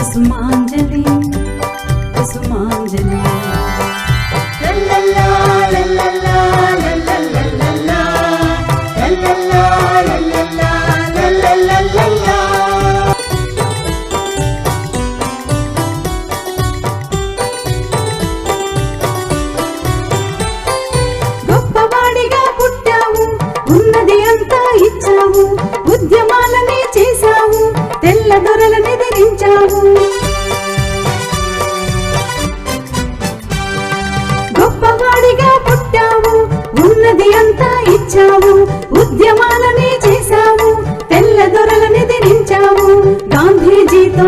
కుసుమాంజలి కుసుమాంజలి గొప్పవాడిగా పుట్టావు, ఉన్నది అంతా ఇచ్చావు, ఉద్యమాలనే చేశావు, తెల్ల దొరలని ధరించావు. గొప్పవాడిగా పుట్టావు, ఉన్నది అంతా ఇచ్చావు, ఉద్యమాలనే చేశావు, తెల్ల దొరలని ధరించావు. గాంధీజీతో